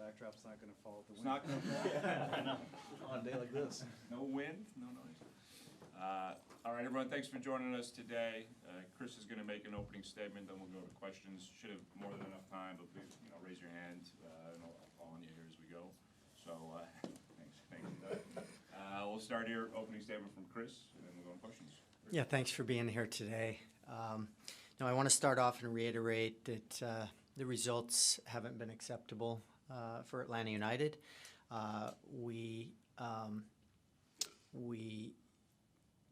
backdrop's not going to fall at the It's wind. not going to I know. On a day like this. No wind, no noise. All right, everyone, thanks for joining us today. Chris is going to make an opening statement, then we'll go to questions. Should have more than enough time, but please, raise your hand, and I'll call on you here as we go. So, thanks. We'll start here, opening statement from Chris, and then we'll go to questions. Yeah, thanks for being here today. Now, I want to start off and reiterate that the results haven't been acceptable for Atlanta United. We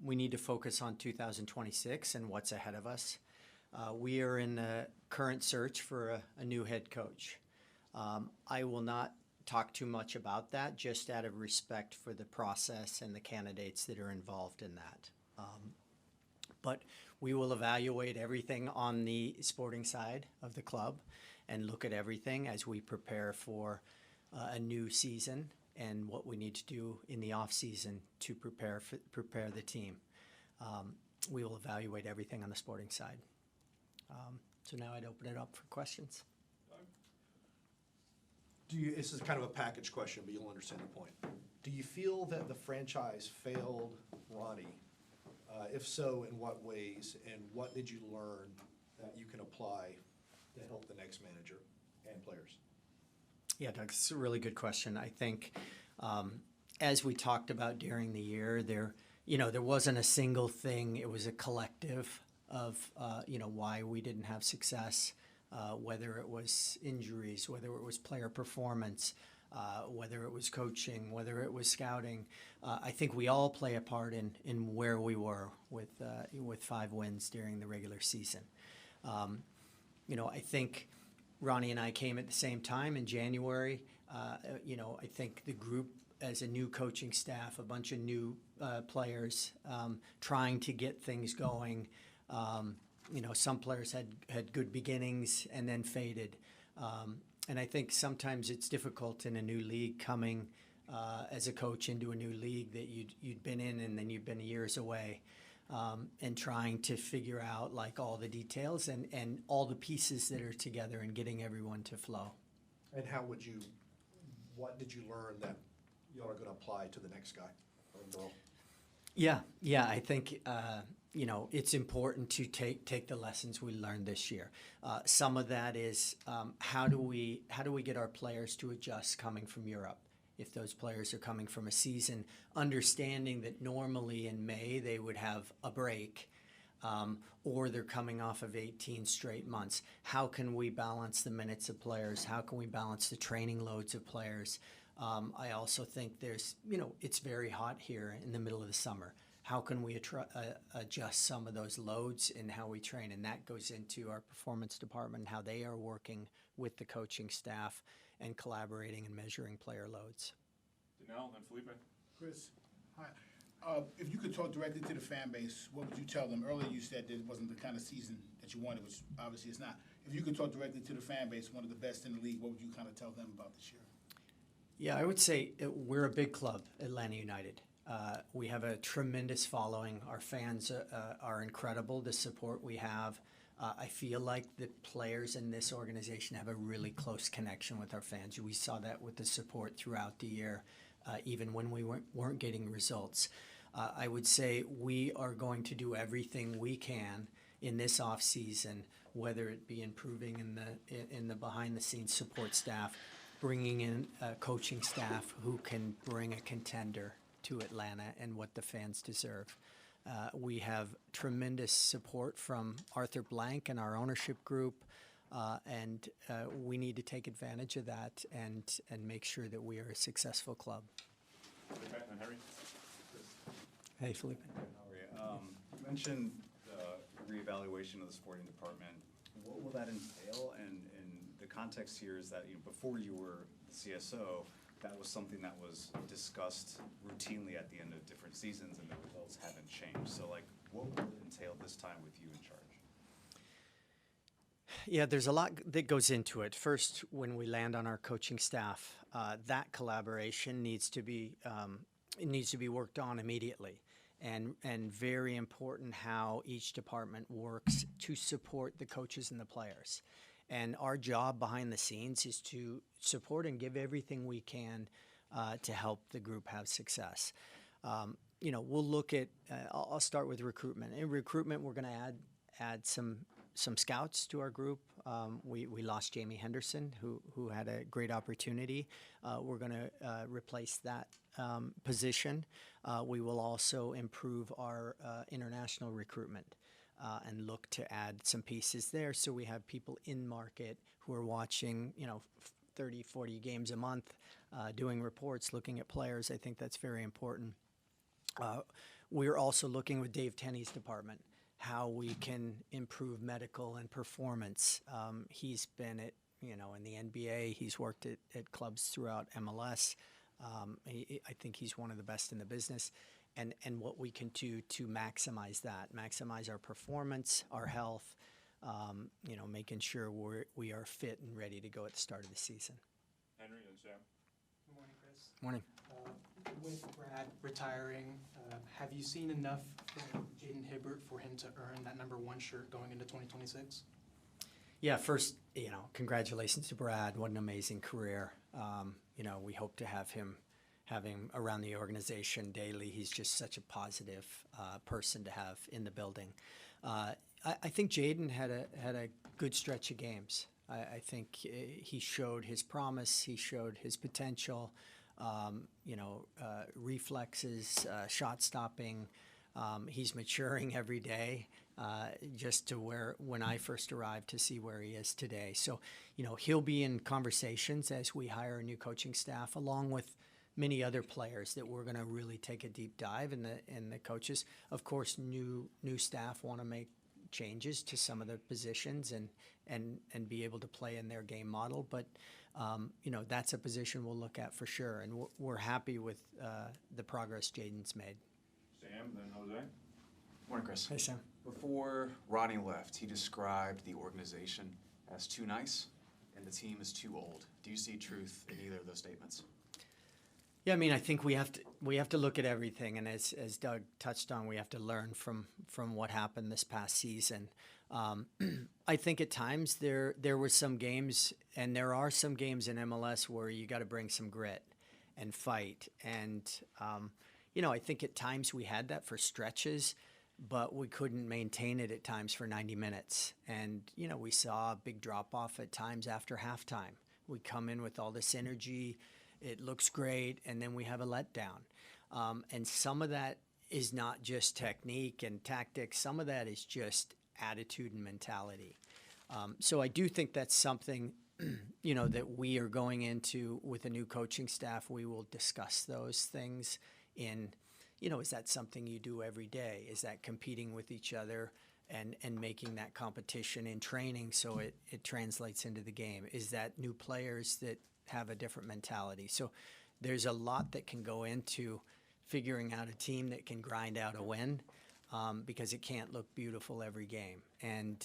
need to focus on 2026 and what's ahead of us. We are in the current search for a new head coach. I will not talk too much about that, just out of respect for the process and the candidates that are involved in that. But we will evaluate everything on the sporting side of the club and look at everything as we prepare for a new season and what we need to do in the off season to prepare the team. We will evaluate everything on the sporting side. So now I'd open it up for questions. This is kind of a package question, but you'll understand the point. Do you feel that the franchise failed Ronnie? If so, in what ways, and what did you learn that you can apply to help the next manager and players? Yeah, Doug, it's a really good question. I think as we talked about during the year, there wasn't a single thing. It was a collective of, why we didn't have success, whether it was injuries, whether it was player performance, whether it was coaching, whether it was scouting. I think we all play a part in where we were with 5 wins during the regular season. I think Ronnie and I came at the same time in January. I think the group as a new coaching staff, a bunch of new players trying to get things going. Some players had good beginnings and then faded. And I think sometimes it's difficult in a new league coming as a coach into a new league that you'd been in and then you've been years away. And trying to figure out like all the details and all the pieces that are together and getting everyone to flow. And what did you learn that you are going to apply to the next guy or girl? Yeah, I think, it's important to take the lessons we learned this year. Some of that is how do we get our players to adjust coming from Europe? If those players are coming from a season, understanding that normally in May they would have a break, or they're coming off of 18 straight months. How can we balance the minutes of players? How can we balance the training loads of players? I also think it's very hot here in the middle of the summer. How can we adjust some of those loads in how we train? And that goes into our performance department and how they are working with the coaching staff and collaborating and measuring player loads. Danelle, then Felipe. Chris, hi. If you could talk directly to the fan base, what would you tell them? Earlier you said that it wasn't the kind of season that you wanted, which obviously it's not. If you could talk directly to the fan base, one of the best in the league, what would you kind of tell them about this year? Yeah, I would say we're a big club, Atlanta United. We have a tremendous following. Our fans are incredible, the support we have. I feel like the players in this organization have a really close connection with our fans. We saw that with the support throughout the year, even when we weren't getting results. I would say we are going to do everything we can in this off season, whether it be improving in the behind the scenes support staff, bringing in a coaching staff who can bring a contender to Atlanta and what the fans deserve. We have tremendous support from Arthur Blank and our ownership group, and we need to take advantage of that and make sure that we are a successful club. Okay, and Harry. Hey, Felipe. How are you? You mentioned the reevaluation of the sporting department. What will that entail? And the context here is that before you were the CSO, that was something that was discussed routinely at the end of different seasons, and the results haven't changed. So, what will it entail this time with you in charge? Yeah, there's a lot that goes into it. First, when we land on our coaching staff, that collaboration needs to be worked on immediately, and very important how each department works to support the coaches and the players. And our job behind the scenes is to support and give everything we can to help the group have success. We'll look at, I'll start with recruitment. In recruitment, we're going to add some scouts to our group. We lost Jamie Henderson, who had a great opportunity. We're going to replace that position. We will also improve our international recruitment and look to add some pieces there, so we have people in market who are watching 30, 40 games a month, doing reports, looking at players. I think that's very important. We're also looking with Dave Tenney's department how we can improve medical and performance. He's been at, in the NBA. He's worked at clubs throughout MLS. I think he's one of the best in the business. And what we can do to maximize that, maximize our performance, our health, making sure we are fit and ready to go at the start of the season. Henry and Sam. Good morning, Chris. Morning. With Brad retiring, have you seen enough from Jaden Hibbert for him to earn that #1 shirt going into 2026? Yeah, first, congratulations to Brad. What an amazing career. We hope to have him around the organization daily. He's just such a positive person to have in the building. I think Jaden had a good stretch of games. I think he showed his promise. He showed his potential. Reflexes, shot stopping. He's maturing every day, just to when I first arrived to see where he is today. So, he'll be in conversations as we hire a new coaching staff, along with many other players that we're going to really take a deep dive in the coaches. Of course, new staff want to make changes to some of the positions and be able to play in their game model. But, that's a position we'll look at for sure. And we're happy with the progress Jaden's made. Sam, then Jose. Morning, Chris. Hey, Sam. Before Ronnie left, he described the organization as too nice and the team as too old. Do you see truth in either of those statements? Yeah, I think we have to look at everything, and as Doug touched on, we have to learn from what happened this past season. I think at times there were some games, and there are some games in MLS where you got to bring some grit and fight. And I think at times we had that for stretches, but we couldn't maintain it at times for 90 minutes. And we saw a big drop off at times after halftime. We come in with all this energy. It looks great, and then we have a letdown. And some of that is not just technique and tactics. Some of that is just attitude and mentality. So I do think that's something, that we are going into with a new coaching staff. We will discuss those things in, is that something you do every day? Is that competing with each other and making that competition in training so it translates into the game? Is that new players that have a different mentality? So there's a lot that can go into figuring out a team that can grind out a win, because it can't look beautiful every game. And,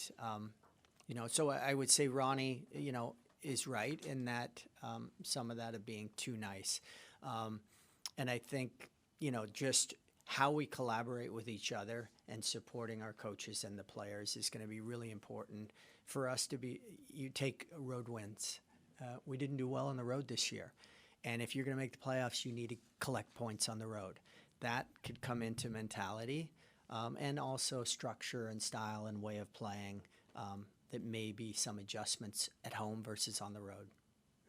so I would say Ronnie, is right in that some of that of being too nice. And I think, just how we collaborate with each other and supporting our coaches and the players is going to be really important for us to be. You take road wins. We didn't do well on the road this year. And if you're going to make the playoffs, you need to collect points on the road. That could come into mentality, and also structure and style and way of playing, that may be some adjustments at home versus on the road.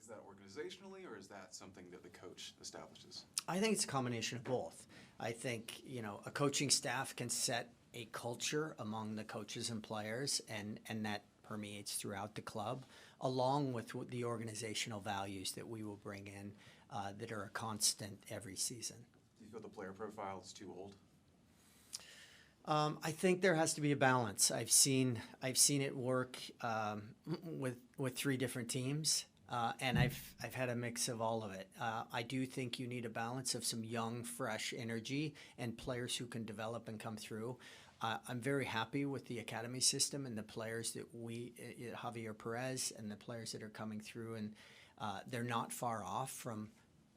Is that organizationally, or is that something that the coach establishes? I think it's a combination of both. I think, a coaching staff can set a culture among the coaches and players, and that permeates throughout the club, along with the organizational values that we will bring in, that are a constant every season. Do you feel the player profile is too old? I think there has to be a balance. I've seen it work with 3 different teams, and I've had a mix of all of it. I do think you need a balance of some young, fresh energy and players who can develop and come through. I'm very happy with the academy system and the players that Javier Perez and the players that are coming through, and they're not far off from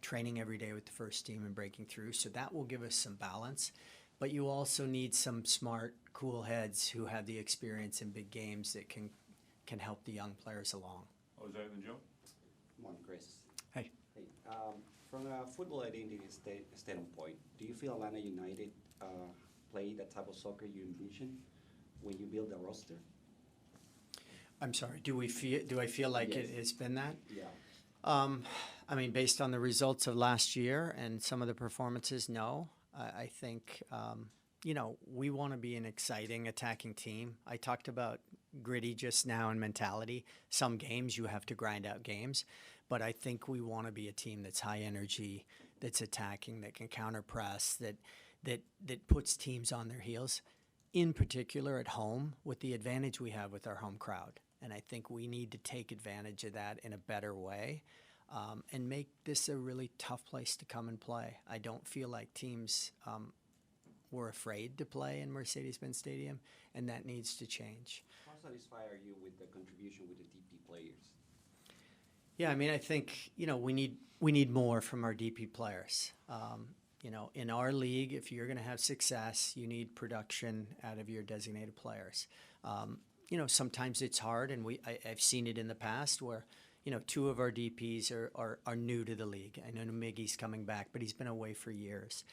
training every day with the first team and breaking through. So that will give us some balance. But you also need some smart, cool heads who have the experience in big games that can can help the young players along. Jose and Joe? Come on, Chris. Hey. Hey, from a football identity standpoint, do you feel Atlanta United play the type of soccer you envision when you build a roster? I'm sorry, do I feel like it Yes. has been that? Yeah. I mean, based on the results of last year and some of the performances, no. I think, we want to be an exciting attacking team. I talked about gritty just now and mentality. Some games you have to grind out games, but I think we want to be a team that's high energy, that's attacking, that can counter press, that puts teams on their heels, in particular at home with the advantage we have with our home crowd. And I think we need to take advantage of that in a better way. And make this a really tough place to come and play. I don't feel like teams were afraid to play in Mercedes-Benz Stadium, and that needs to change. How satisfied are you with the contribution with the DP players? Yeah, I mean, I think we need more from our DP players. In our league, if you're going to have success, you need production out of your designated players. Sometimes it's hard, and I've seen it in the past where. Two of our DPs are new to the league. I know Miggy's coming back, but he's been away for years.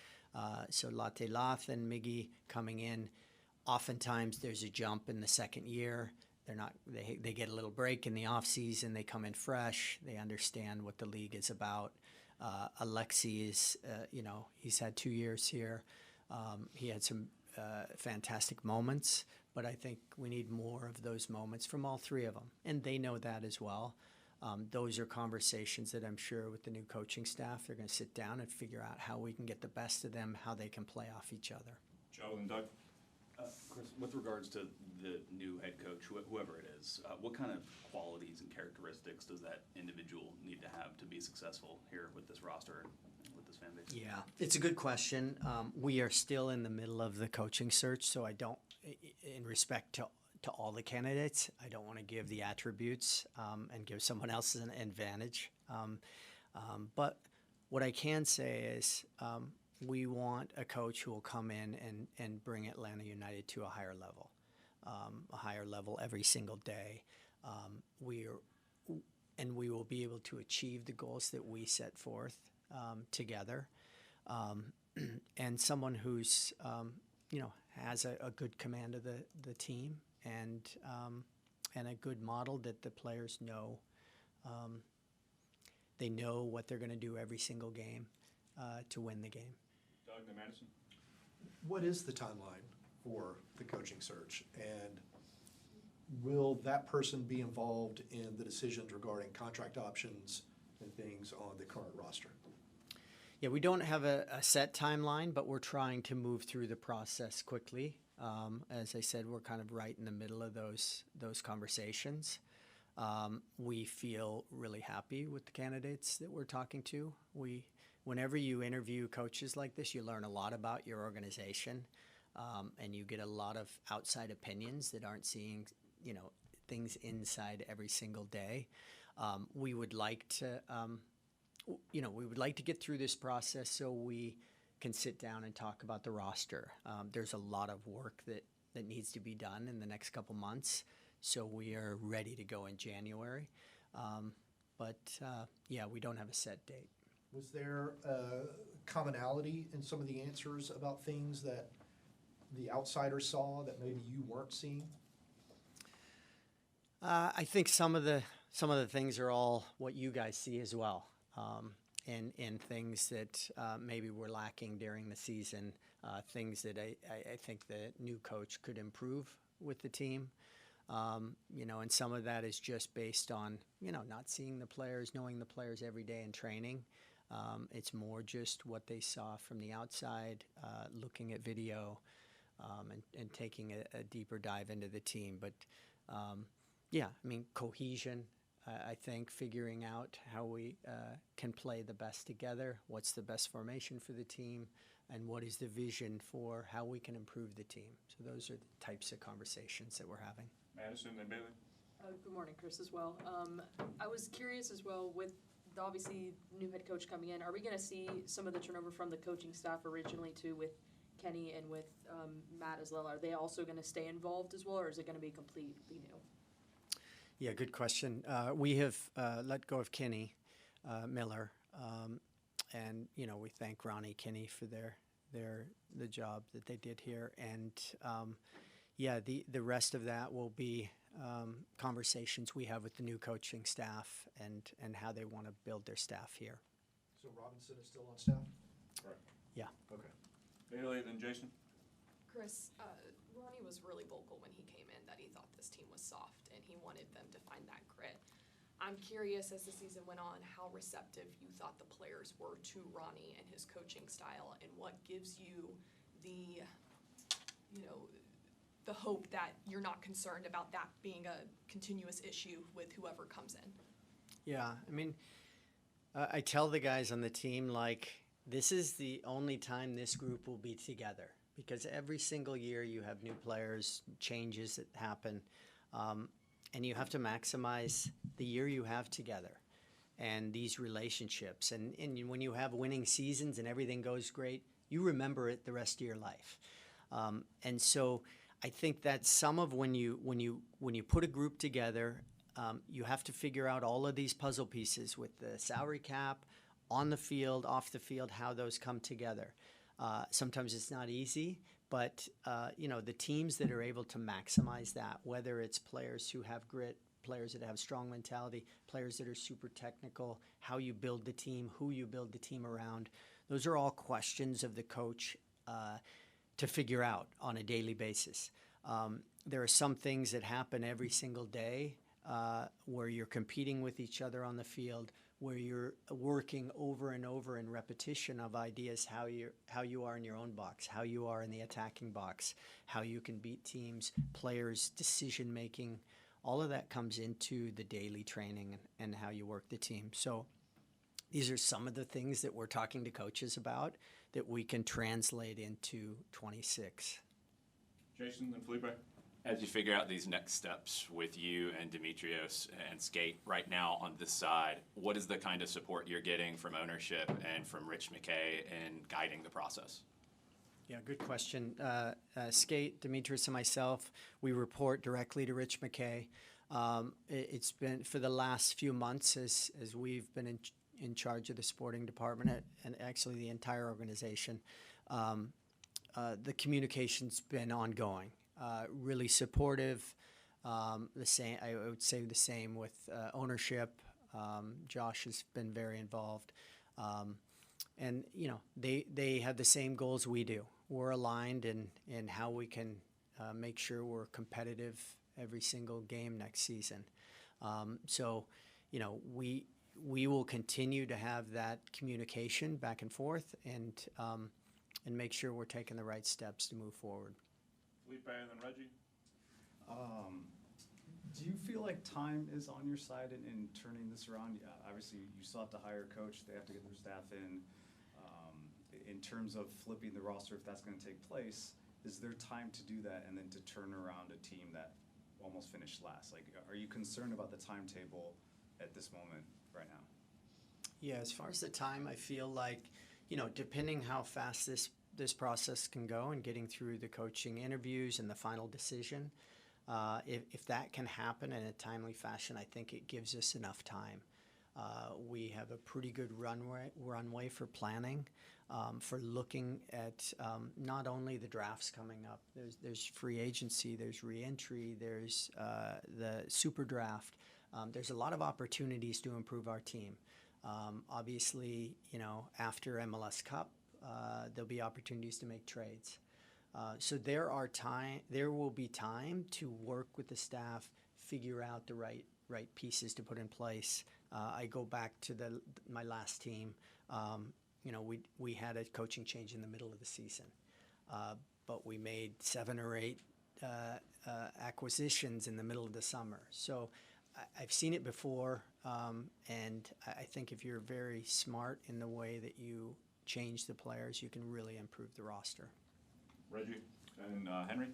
So Latte Lath and Miggy coming in, oftentimes there's a jump in the second year. They get a little break in the off season. They come in fresh. They understand what the league is about. Alexi is, he's had 2 years here. He had some fantastic moments, but I think we need more of those moments from all three of them, and they know that as well. Those are conversations that I'm sure with the new coaching staff, they're going to sit down and figure out how we can get the best of them, how they can play off each other. Joe and Doug? Chris, with regards to the new head coach, whoever it is, what kind of qualities and characteristics does that individual need to have to be successful here with this roster and with this fan base? Yeah, it's a good question. We are still in the middle of the coaching search, so I don't, in respect to all the candidates, I don't want to give the attributes and give someone else an advantage. But what I can say is we want a coach who will come in and bring Atlanta United to a higher level every single day. We will be able to achieve the goals that we set forth together. And someone who's, has a good command of the team and a good model that the players know. They know what they're going to do every single game to win the game. Doug and Madison? What is the timeline for the coaching search? And will that person be involved in the decisions regarding contract options and things on the current roster? Yeah, we don't have a set timeline, but we're trying to move through the process quickly. As I said, we're kind of right in the middle of those conversations. We feel really happy with the candidates that we're talking to. Whenever you interview coaches like this, you learn a lot about your organization, and you get a lot of outside opinions that aren't seeing, things inside every single day. We would like to, get through this process so we can sit down and talk about the roster. There's a lot of work that needs to be done in the next couple months, so we are ready to go in January. We don't have a set date. Was there a commonality in some of the answers about things that the outsiders saw that maybe you weren't seeing? I think some of the things are all what you guys see as well. And things that maybe were lacking during the season, things that I think the new coach could improve with the team. And some of that is just based on, not seeing the players, knowing the players every day in training. It's more just what they saw from the outside, looking at video and taking a deeper dive into the team. But, cohesion. I think figuring out how we can play the best together, what's the best formation for the team, and what is the vision for how we can improve the team. So those are the types of conversations that we're having. Madison and Bailey? Good morning, Chris, as well. I was curious as well, with the obviously new head coach coming in, are we going to see some of the turnover from the coaching staff originally too, with Kenny and with Matt as well? Are they also going to stay involved as well, or is it going to be completely new? Yeah, good question. We have let go of Kenny Miller, and we thank Ronnie Kenny for the job that they did here. And yeah, the rest of that will be conversations we have with the new coaching staff and how they want to build their staff here. So Robinson is still on staff? Right. Yeah. Okay. Bailey, then Jason? Chris, Ronnie was really vocal when he came in that he thought this team was soft and he wanted them to find that grit. I'm curious, as the season went on, how receptive you thought the players were to Ronnie and his coaching style, and what gives you the hope that you're not concerned about that being a continuous issue with whoever comes in. Yeah, I mean, I tell the guys on the team, like, this is the only time this group will be together, because every single year you have new players, changes that happen, and you have to maximize the year you have together and these relationships. And when you have winning seasons and everything goes great, you remember it the rest of your life. And so I think that some of when you put a group together, you have to figure out all of these puzzle pieces with the salary cap, on the field, off the field, how those come together. Sometimes it's not easy, but the teams that are able to maximize that, whether it's players who have grit, players that have strong mentality, players that are super technical, how you build the team, who you build the team around, those are all questions of the coach to figure out on a daily basis. There are some things that happen every single day where you're competing with each other on the field, where you're working over and over in repetition of ideas, how you are in your own box, how you are in the attacking box, how you can beat teams, players, decision making. All of that comes into the daily training and how you work the team. So these are some of the things that we're talking to coaches about that we can translate into 26. Jason and Felipe? As you figure out these next steps with you and Demetrios and Skate right now on this side, what is the kind of support you're getting from ownership and from Rich McKay in guiding the process? Yeah, good question. Skate, Demetrius, and myself, we report directly to Rich McKay. It's been for the last few months as we've been in charge of the sporting department and actually the entire organization. The communication's been ongoing. Really supportive. The same, I would say the same with ownership. Josh has been very involved, and they have the same goals we do. We're aligned in how we can make sure we're competitive every single game next season. So, we will continue to have that communication back and forth and make sure we're taking the right steps to move forward. Felipe and then Reggie? Do you feel like time is on your side in turning this around? Yeah, obviously, you still have to hire a coach. They have to get their staff in. In terms of flipping the roster, if that's going to take place, is there time to do that and then to turn around a team that almost finished last? Like, are you concerned about the timetable at this moment right now? Yeah, as far as the time, I feel like, depending how fast this process can go and getting through the coaching interviews and the final decision, if that can happen in a timely fashion, I think it gives us enough time. We have a pretty good runway for planning, for looking at not only the drafts coming up. There's free agency, there's reentry, there's the super draft. There's a lot of opportunities to improve our team. Obviously, after MLS Cup, there'll be opportunities to make trades. So there will be time to work with the staff, figure out the right pieces to put in place. I go back to my last team. We had a coaching change in the middle of the season, but we made 7 or 8 acquisitions in the middle of the summer. So I've seen it before, and I think if you're very smart in the way that you change the players, you can really improve the roster. Reggie and Henry?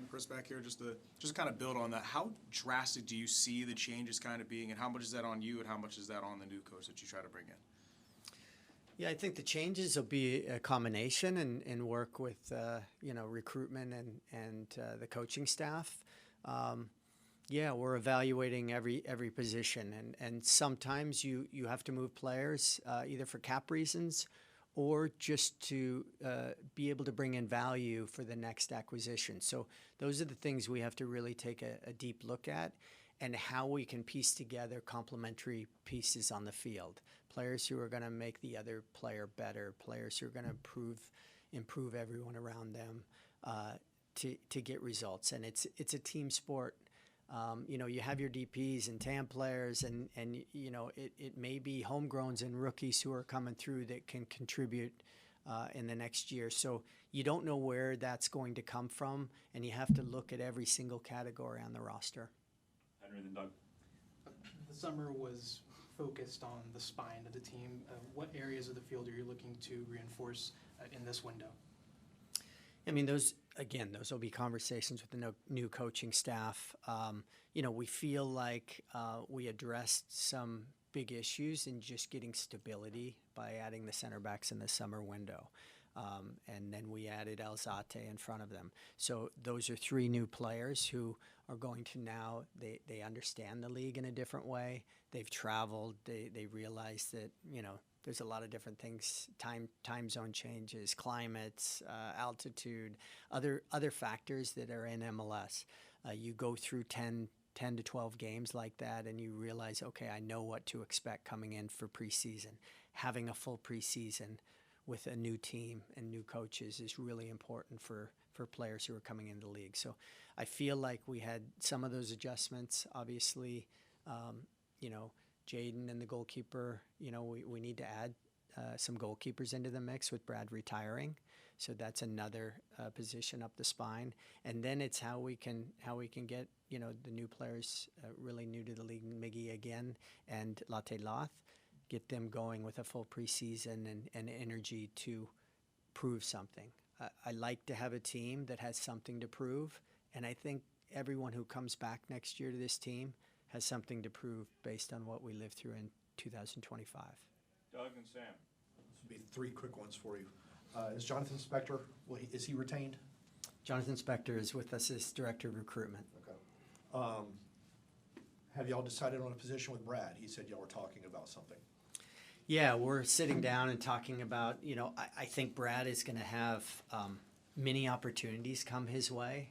Chris back here, just to kind of build on that. How drastic do you see the changes kind of being, and how much is that on you, and how much is that on the new coach that you try to bring in? Yeah, I think the changes will be a combination and work with recruitment and the coaching staff. Yeah, we're evaluating every position, and sometimes you have to move players either for cap reasons or just to be able to bring in value for the next acquisition. So those are the things we have to really take a deep look at, and how we can piece together complementary pieces on the field. Players who are going to make the other player better, players who are going to improve everyone around them to get results. And it's a team sport. You have your DPs and TAM players, and it may be homegrowns and rookies who are coming through that can contribute in the next year. So you don't know where that's going to come from, and you have to look at every single category on the roster. Henry, then Doug. The summer was focused on the spine of the team. What areas of the field are you looking to reinforce in this window? I mean, those will be conversations with the new coaching staff. We feel like we addressed some big issues in just getting stability by adding the center backs in the summer window. And then we added Alzate in front of them. So those are 3 new players who are going to now, they understand the league in a different way. They've traveled. They realize that, there's a lot of different things, time zone changes, climates, altitude, other factors that are in MLS. You go through 10 to 12 games like that, and you realize, okay, I know what to expect coming in for preseason. Having a full preseason with a new team and new coaches is really important for players who are coming into the league. So I feel like we had some of those adjustments. Obviously, Jaden and the goalkeeper, we need to add some goalkeepers into the mix with Brad retiring. So that's another position up the spine. And then it's how we can get, the new players really new to the league, Miggy again and Latte Loth, get them going with a full preseason and energy to prove something. I like to have a team that has something to prove, and I think everyone who comes back next year to this team has something to prove based on what we lived through in 2025. Doug and Sam. This will be 3 quick ones for you. Is Jonathan Spector, is he retained? Jonathan Spector is with us as Director of Recruitment. Okay. Have y'all decided on a position with Brad? He said y'all were talking about something. Yeah, we're sitting down and talking about, I think Brad is going to have many opportunities come his way.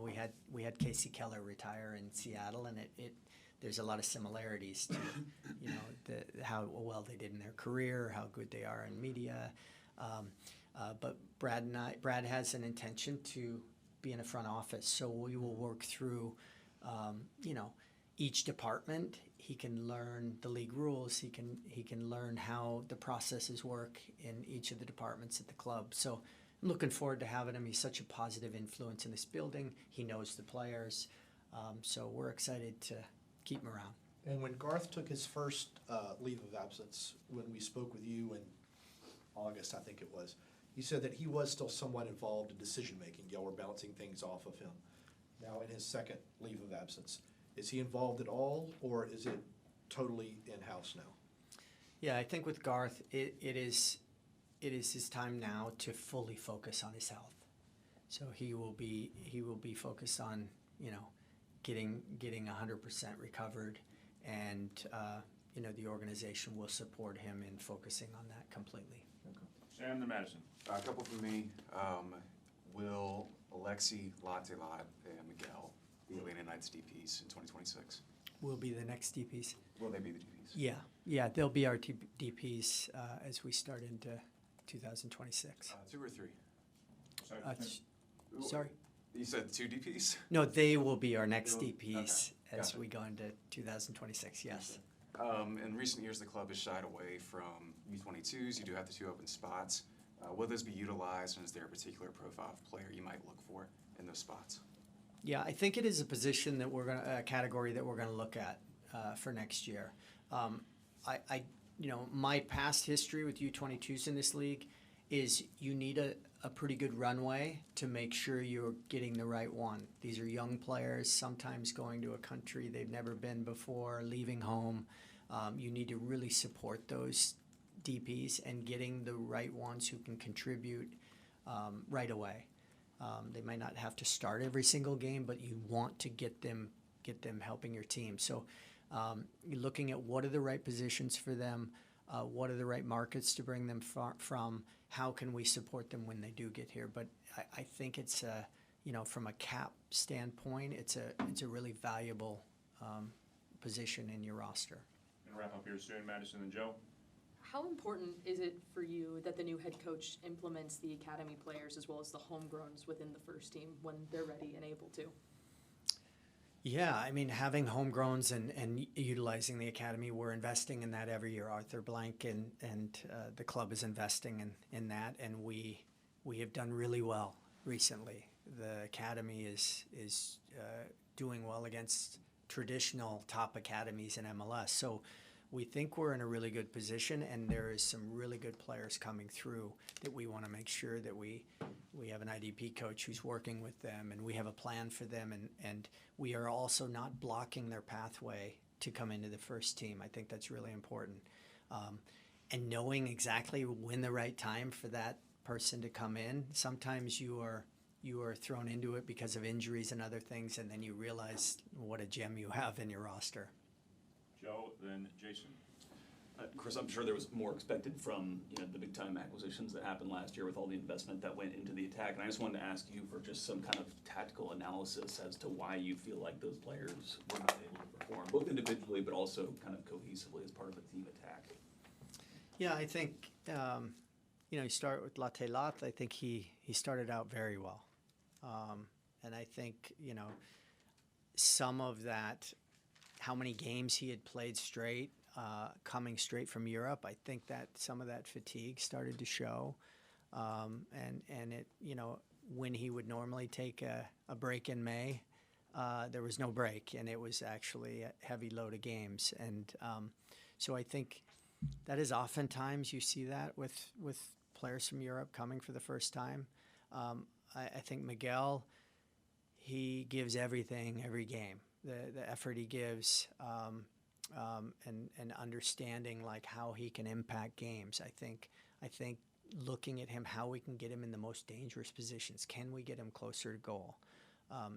We had Casey Keller retire in Seattle, and there's a lot of similarities to, how well they did in their career, how good they are in media. But Brad has an intention to be in a front office, so we will work through, each department. He can learn the league rules. He can learn how the processes work in each of the departments at the club. So I'm looking forward to having him. He's such a positive influence in this building. He knows the players. So we're excited to keep him around. And when Garth took his first leave of absence, when we spoke with you in August, I think it was, he said that he was still somewhat involved in decision-making. Y'all were bouncing things off of him. Now in his second leave of absence, is he involved at all, or is it totally in-house now? Yeah, I think with Garth, it is his time now to fully focus on his health. So he will be focused on getting 100% recovered, and the organization will support him in focusing on that completely. Sam the Madison. A couple from me. Will Alexi, Latte Lot, and Miguel be Atlanta Knights DPs in 2026? Will be the next DPs. Will they be the DPs? Yeah, they'll be our DPs as we start into 2026. 2 or 3? Sorry? You said 2 DPs? No, they will be our next They'll- DPs okay, as gotcha. we go into 2026, yes. In recent years, the club has shied away from U22s. You do have the 2 open spots. Will those be utilized, and is there a particular profile of player you might look for in those spots? Yeah, I think it is a position that a category that we're gonna look at for next year. My past history with U22s in this league is you need a pretty good runway to make sure you're getting the right one. These are young players, sometimes going to a country they've never been before, leaving home. You need to really support those DPs and getting the right ones who can contribute right away. They might not have to start every single game, but you want to get them helping your team. So you're looking at what are the right positions for them, what are the right markets to bring them from, how can we support them when they do get here. But I think it's from a cap standpoint, it's a really valuable position in your roster. Gonna wrap up here soon, Madison and Joe. How important is it for you that the new head coach implements the academy players as well as the homegrowns within the first team when they're ready and able to? Yeah, I mean, having homegrowns and utilizing the academy, we're investing in that every year. Arthur Blank and the club is investing in that, and we have done really well recently. The academy is doing well against traditional top academies in MLS. So we think we're in a really good position, and there is some really good players coming through that we want to make sure that we have an IDP coach who's working with them, and we have a plan for them, and we are also not blocking their pathway to come into the first team. I think that's really important. And knowing exactly when the right time for that person to come in, sometimes you are thrown into it because of injuries and other things, and then you realize what a gem you have in your roster. Joe, then Jason. Chris, I'm sure there was more expected from the big time acquisitions that happened last year with all the investment that went into the attack. And I just wanted to ask you for just some kind of tactical analysis as to why you feel like those players were not able to perform, both individually but also kind of cohesively as part of a team attack. Yeah, I think you start with Latte Lath. I think he started out very well, and I think some of that, how many games he had played straight, coming straight from Europe, I think that some of that fatigue started to show, and it when he would normally take a break in May, there was no break, and it was actually a heavy load of games, and so I think that is oftentimes you see that with players from Europe coming for the first time. I think Miguel, he gives everything every game. The effort he gives, and understanding like how he can impact games. I think looking at him, how we can get him in the most dangerous positions. Can we get him closer to goal?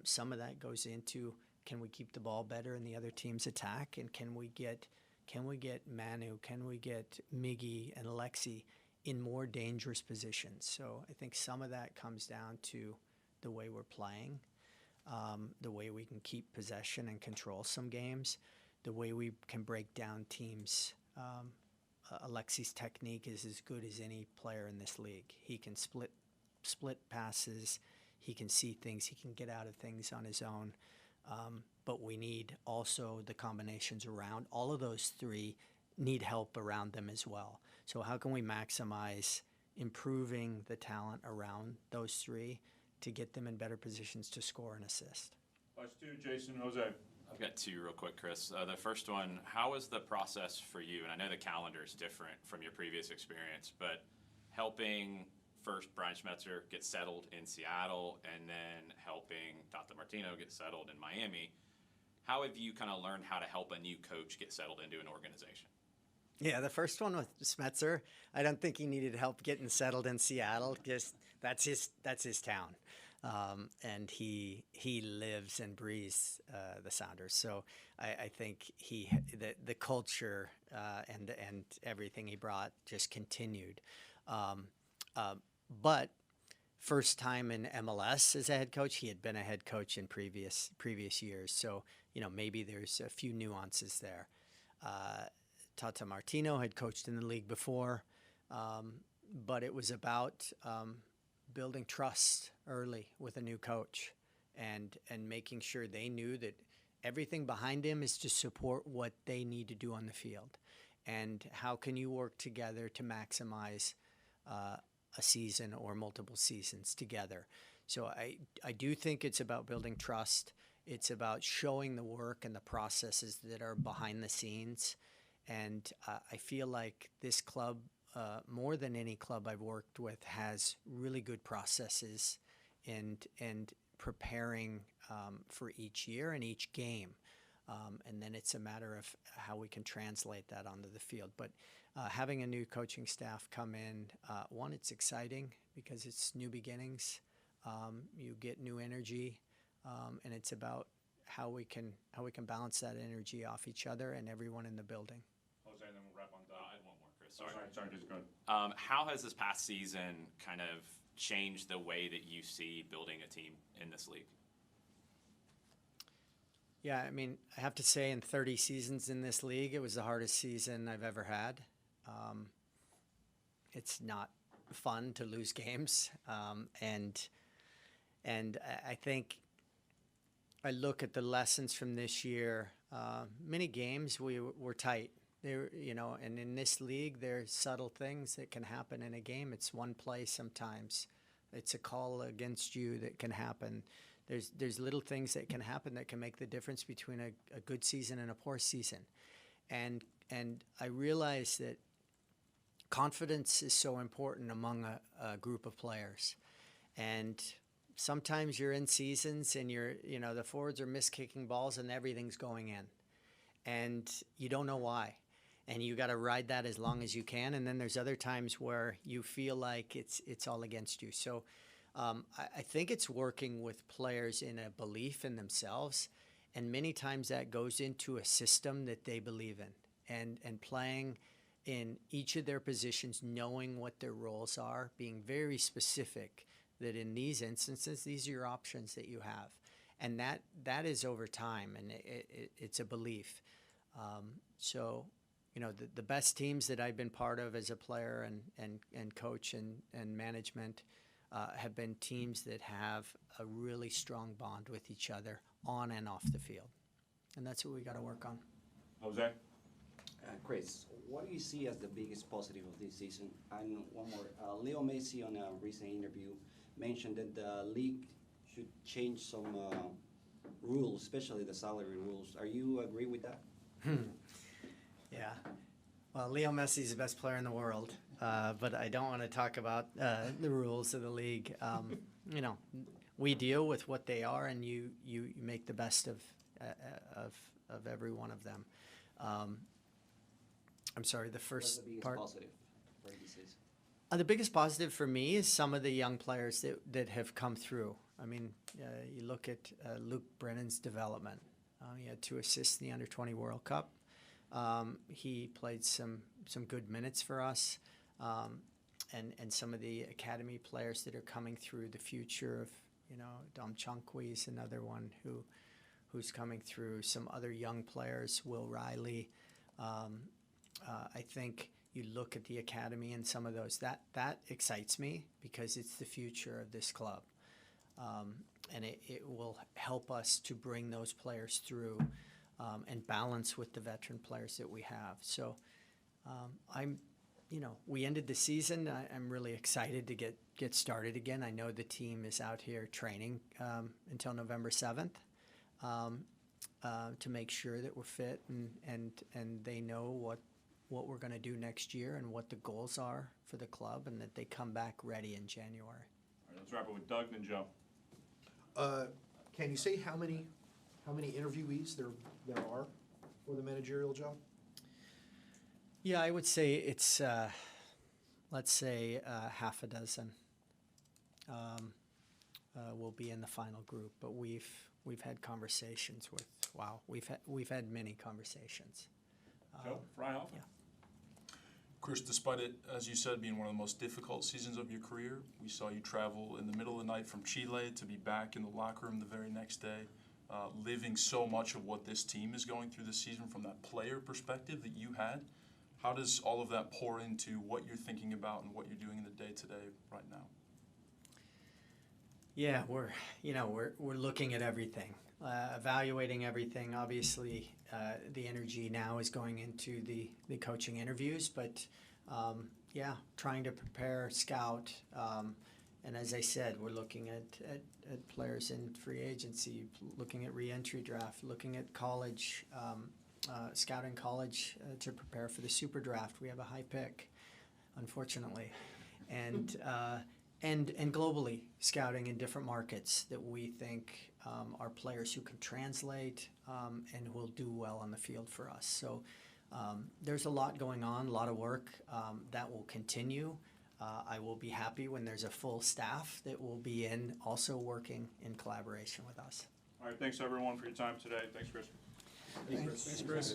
Some of that goes into, can we keep the ball better in the other team's attack, and can we get Manu, can we get Miggy and Alexi in more dangerous positions? So I think some of that comes down to the way we're playing, the way we can keep possession and control some games, the way we can break down teams. Alexi's technique is as good as any player in this league. He can split passes, he can see things, he can get out of things on his own. But we need also the combinations around. All of those three need help around them as well. So how can we maximize improving the talent around those three to get them in better positions to score and assist? Last two, Jason, Jose. I've got two real quick, Chris. The first one, how is the process for you? And I know the calendar is different from your previous experience, but helping first Brian Schmetzer get settled in Seattle and then helping Tata Martino get settled in Miami, how have you kind of learned how to help a new coach get settled into an organization? Yeah, the first one with Schmetzer, I don't think he needed help getting settled in Seattle. Just that's his town, and he lives and breathes the Sounders. So I think the culture and everything he brought just continued. But first time in MLS as a head coach, he had been a head coach in previous years. So maybe there's a few nuances there. Tata Martino had coached in the league before, but it was about building trust early with a new coach and making sure they knew that everything behind him is to support what they need to do on the field. And how can you work together to maximize a season or multiple seasons together? So I do think it's about building trust. It's about showing the work and the processes that are behind the scenes. And I feel like this club, more than any club I've worked with, has really good processes and preparing for each year and each game. And then it's a matter of how we can translate that onto the field. But having a new coaching staff come in, one, it's exciting because it's new beginnings. You get new energy, and it's about how we can balance that energy off each other and everyone in the building. Jose, and then we'll wrap on Doug. I had one more, Chris. Sorry, just go ahead. How has this past season kind of changed the way that you see building a team in this league? Yeah, I mean, I have to say, in 30 seasons in this league, it was the hardest season I've ever had. It's not fun to lose games, and I think I look at the lessons from this year. Many games we were tight. There, and in this league, there's subtle things that can happen in a game. It's one play sometimes. It's a call against you that can happen. There's little things that can happen that can make the difference between a good season and a poor season. And I realize that confidence is so important among a group of players. And sometimes you're in seasons and the forwards are miskicking balls and everything's going in. And you don't know why. And you got to ride that as long as you can. And then there's other times where you feel like it's all against you. So I think it's working with players in a belief in themselves. And many times that goes into a system that they believe in and playing in each of their positions, knowing what their roles are, being very specific that in these instances, these are your options that you have. And that is over time, and it's a belief. So, the best teams that I've been part of as a player and coach and management have been teams that have a really strong bond with each other on and off the field. And that's what we got to work on. Jose? Chris, what do you see as the biggest positive of this season? And one more, Leo Messi on a recent interview mentioned that the league should change some rules, especially the salary rules. Are you agree with that? Yeah. Well, Leo Messi's the best player in the world, but I don't want to talk about the rules of the league. We deal with what they are, and you make the best of every one of them. I'm sorry, the first What's the biggest part. positive for this season? The biggest positive for me is some of the young players that have come through. I mean, you look at Luke Brennan's development. He had 2 assists in the Under-20 World Cup. He played some good minutes for us. And some of the academy players that are coming through, the future of, Dom Chankwi is another one who's coming through. Some other young players, Will Riley. I think you look at the academy and some of those, that excites me because it's the future of this club. And it will help us to bring those players through and balance with the veteran players that we have. So we ended the season. I'm really excited to get started again. I know the team is out here training until November 7th to make sure that we're fit and they know what we're going to do next year and what the goals are for the club, and that they come back ready in January. All right, let's wrap it with Doug and Joe. Can you say how many interviewees there are for the managerial job? Yeah, I would say it's let's say half a dozen will be in the final group, but we've had conversations with we've had many conversations. Joe, Fryhoff? Yeah. Chris, despite it, as you said, being one of the most difficult seasons of your career, we saw you travel in the middle of the night from Chile to be back in the locker room the very next day, living so much of what this team is going through this season from that player perspective that you had. How does all of that pour into what you're thinking about and what you're doing in the day-to-day right now? Yeah, we're looking at everything, evaluating everything. Obviously, the energy now is going into the coaching interviews, but trying to prepare, scout, and as I said, we're looking at players in free agency, looking at re-entry draft, looking at college, scouting college to prepare for the super draft. We have a high pick, unfortunately, and globally scouting in different markets that we think are players who can translate and will do well on the field for us. So there's a lot going on, a lot of work that will continue. I will be happy when there's a full staff that will be also working in collaboration with us. All right, thanks everyone for your time today. Thanks, Chris. Thanks, Chris.